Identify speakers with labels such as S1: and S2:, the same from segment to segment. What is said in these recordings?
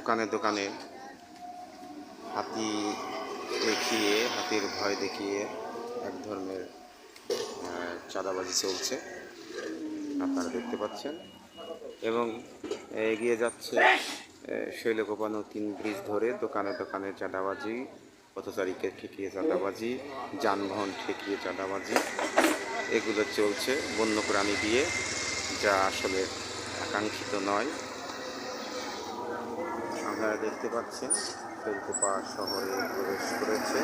S1: দোকানে দোকানে হাতি দেখিয়ে, হাতির ভয় দেখিয়ে এক ধরনের চাঁদাবাজি চলছে, আপনারা দেখতে পাচ্ছেন। এবং এগিয়ে যাচ্ছে শৈলকুপা নতুন ব্রিজ ধরে দোকানে দোকানে চাঁদাবাজি, পথচারীকে ঠেকিয়ে চাঁদাবাজি, যানবাহন ঠেকিয়ে চাঁদাবাজি, এগুলো চলছে বন্যপ্রাণী দিয়ে, যা আসলে আকাঙ্ক্ষিত নয়। আপনারা দেখতে পাচ্ছেন শৈলকুপা শহরে প্রবেশ করেছে।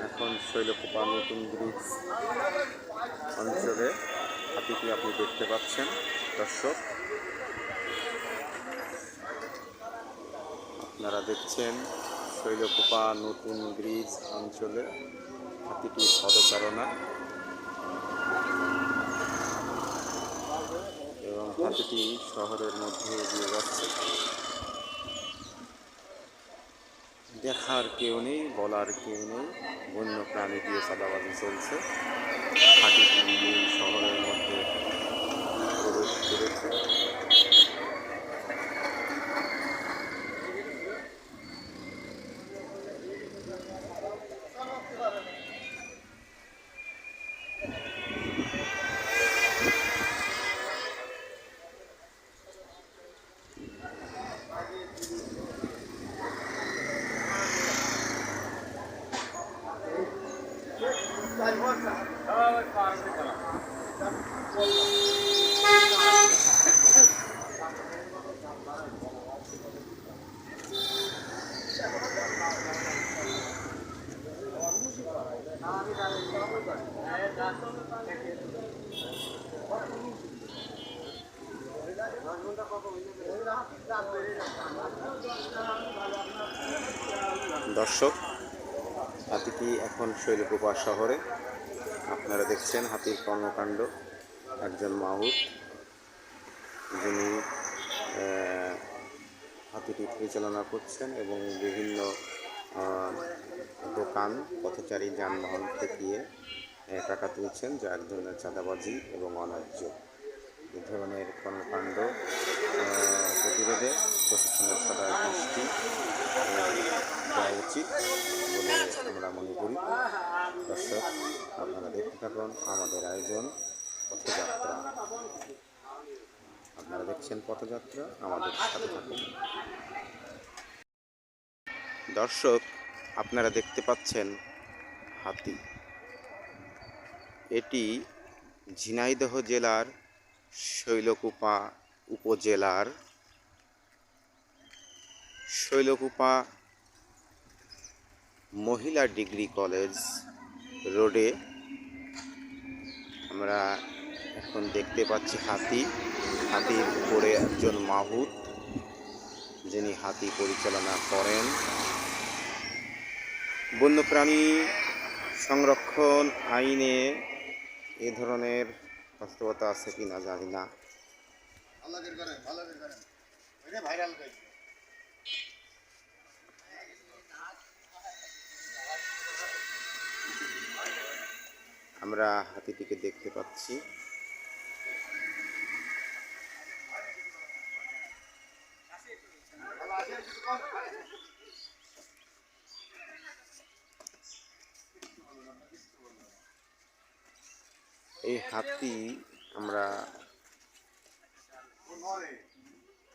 S1: এখন শৈলকুপা নতুন ব্রিজ অঞ্চলে হাতিটি আপনি দেখতে পাচ্ছেন দর্শক। আপনারা দেখছেন শৈলকুপা নতুন ব্রিজ অঞ্চলে হাতিটির পদচারণা, এবং হাতিটি শহরের মধ্যে এগিয়ে যাচ্ছে। দেখার কেউ নেই, বলার কেউ নেই, বন্য প্রাণী দিয়ে চাঁদাবাজি চলছে। হাতিটি শহরের মধ্যে প্রবেশ করেছে। দর্শক, হাতিটি এখন শৈলকুপা শহরে। আপনারা দেখছেন হাতির কর্মকাণ্ড। একজন মাহুত, যিনি হাতিটি পরিচালনা করছেন এবং বিভিন্ন দোকান, পথচারী, যানবাহন ঠেকিয়ে টাকা তুলছেন, যা এক ধরনের চাঁদাবাজি এবং অন্যায্য। এই ধরনের কর্মকাণ্ড প্রতিরোধে প্রশাসনের সদয় দৃষ্টি দেওয়া উচিত বলে আমরা মনে করি। দর্শক, আপনারা দেখতে থাকুন আমাদের আয়োজন পথযাত্রা। আপনারা দেখছেন পথযাত্রা, আমাদের সাথে থাকুন। দর্শক, আপনারা দেখতে পাচ্ছেন হাতি। এটি ঝিনাইদহ জেলার শৈলকুপা উপজেলার শৈলকুপা মহিলা ডিগ্রি কলেজ রোডে আমরা এখন দেখতে পাচ্ছি হাতি। হাতির উপরে একজন মাহুত, যিনি হাতি পরিচালনা করেন। বন্যপ্রাণী সংরক্ষণ আইনে এ ধরনের বাস্তবতা আছে কিনা জানি না। আমরা হাতিটিকে দেখতে পাচ্ছি। এই হাতি আমরা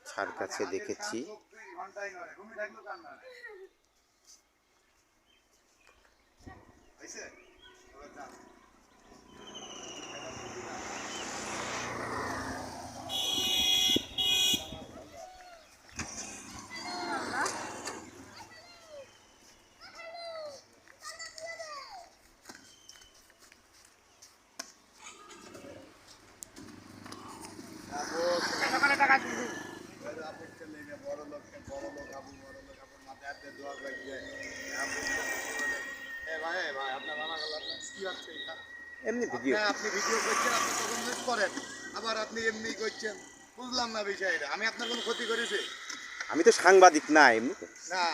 S1: ছাড় কাছে দেখেছি। এমনি ভিডিও
S2: আপনি ভিডিও করছেন, আপনি তখন মিস করেন, আবার আপনি এমনি করছেন, বুঝলাম না বিষয়টা। আমি আপনার কোনো ক্ষতি করেছি?
S1: আমি তো সাংবাদিক না এমনি তো।
S2: না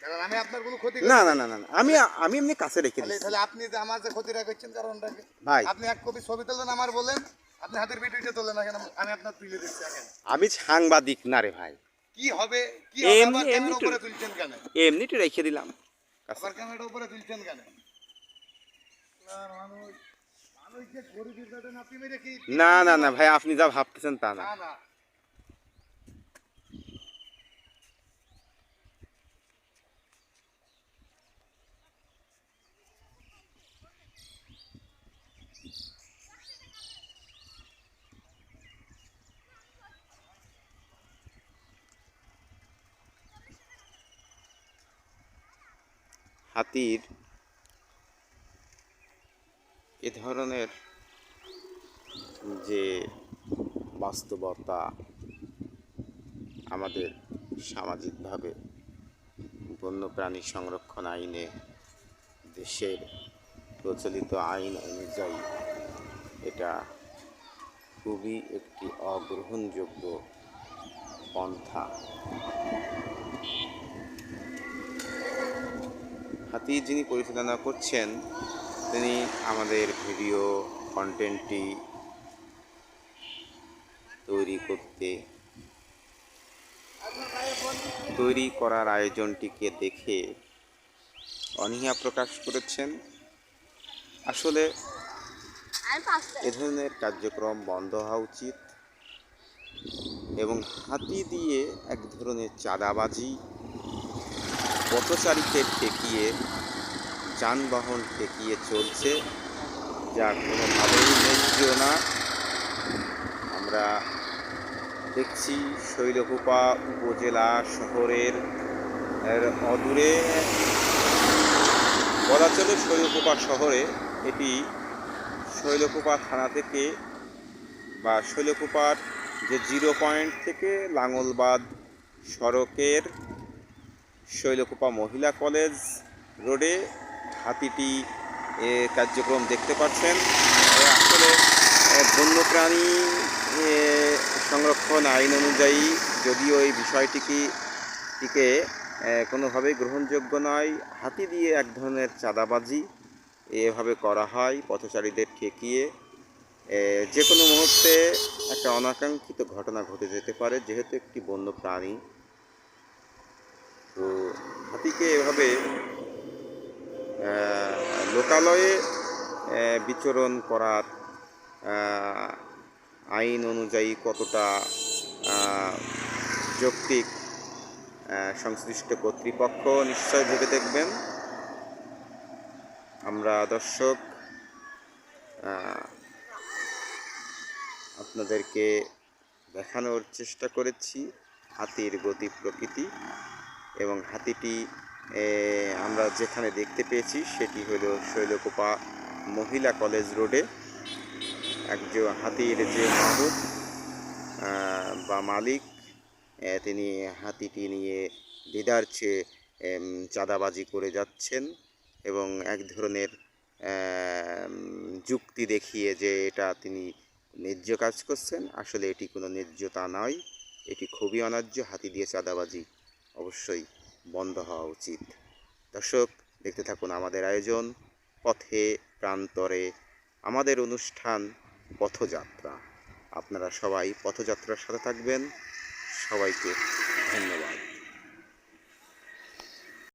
S2: দাদা, আমি আপনার কোনো ক্ষতি
S1: না
S2: করেছি?
S1: না না না না, আমি আমি এমনি কাছে রেখে
S2: তাহলে
S1: দিচ্ছি
S2: তাহলে আপনি যে আমার যে ক্ষতিটা করছেন কারণটাকে,
S1: ভাই।
S2: আপনি এক কপি ছবি তুললেন আমার বলেন, আপনি হাতের ভিডিওটা তোলেন না কেন? আমি আপনার তুলে দিচ্ছি এখন।
S1: আমি সাংবাদিক না রে ভাই।
S2: কি হবে কি হবে?
S1: এমনি
S2: আবার
S1: এমনি
S2: ক্যামেরা
S1: তো
S2: উপরে তুলছেন কেন?
S1: এমনি তো রেখে দিলাম কাছে।
S2: আবার ক্যামেরাটা উপরে তুলছেন কেন? আর মানুষ মানুষ যে গরিবের পেটে নাপি মেরে কি?
S1: না না না ভাই, আপনি যা ভাবতেছেন তা না।
S2: না না,
S1: হাতির এ ধরনের যে বাস্তবতা আমাদের সামাজিকভাবে বন্যপ্রাণী সংরক্ষণ আইনে, দেশের প্রচলিত আইন অনুযায়ী এটা খুবই একটি অগ্রহণযোগ্য পন্থা। হাতি যিনি পরিচালনা করছেন তিনি আমাদের ভিডিও কন্টেন্টটি তৈরি করার আয়োজনটিকে দেখে অনীহা প্রকাশ করেছেন। আসলে এ ধরনের কার্যক্রম বন্ধ হওয়া উচিত এবং হাতি দিয়ে এক ধরনের চাঁদাবাজি, পথচারীকে ঠেকিয়ে, যানবাহন ঠেকিয়ে চলছে, যা কোনোভাবেই ন্যায্য না। আমরা দেখছি শৈলকুপা উপজেলা শহরের অদূরে, বলা চলে শৈলকুপা শহরে, এটি শৈলকুপা থানা থেকে বা শৈলকুপার যে 0 পয়েন্ট থেকে লাঙ্গলবাদ সড়কের শৈলকুপা মহিলা কলেজ রোডে হাতিটি কার্যক্রম দেখতে পাচ্ছেন। আসলে বন্যপ্রাণী সংরক্ষণ আইন অনুযায়ী যদিও এই বিষয়টিকে কোনোভাবেই গ্রহণযোগ্য নয়। হাতি দিয়ে এক ধরনের চাঁদাবাজি এভাবে করা হয় পথচারীদের ঠেকিয়ে। যে কোনো মুহূর্তে একটা অনাকাঙ্ক্ষিত ঘটনা ঘটে যেতে পারে যেহেতু একটি বন্য প্রাণী। তো হাতিকে এভাবে লোকালয়ে বিচরণ করার আইন অনুযায়ী কতটা যৌক্তিক, সংশ্লিষ্ট কর্তৃপক্ষ নিশ্চয় ভেবে দেখবেন। আমরা দর্শক আপনাদেরকে দেখানোর চেষ্টা করেছি হাতির গতি প্রকৃতি, এবং হাতিটি আমরা যেখানে দেখতে পেয়েছি সেটি হলো শৈলকুপা মহিলা কলেজ রোডে। একজন হাতির যে মাহুক বা মালিক, তিনি হাতিটি নিয়ে দিদার চেয়ে চাঁদাবাজি করে যাচ্ছেন এবং এক ধরনের যুক্তি দেখিয়ে যে এটা তিনি ন্যায্য কাজ করছেন। আসলে এটি কোনো ন্যায্যতা নয়, এটি খুবই অন্যায্য। হাতি দিয়ে চাঁদাবাজি অবশ্যই বন্ধ হওয়া উচিত। দর্শক, দেখতে থাকুন আমাদের আয়োজন পথে প্রান্তরে, আমাদের অনুষ্ঠান পথযাত্রা। আপনারা সবাই পথযাত্রার সাথে থাকবেন। সবাইকে ধন্যবাদ।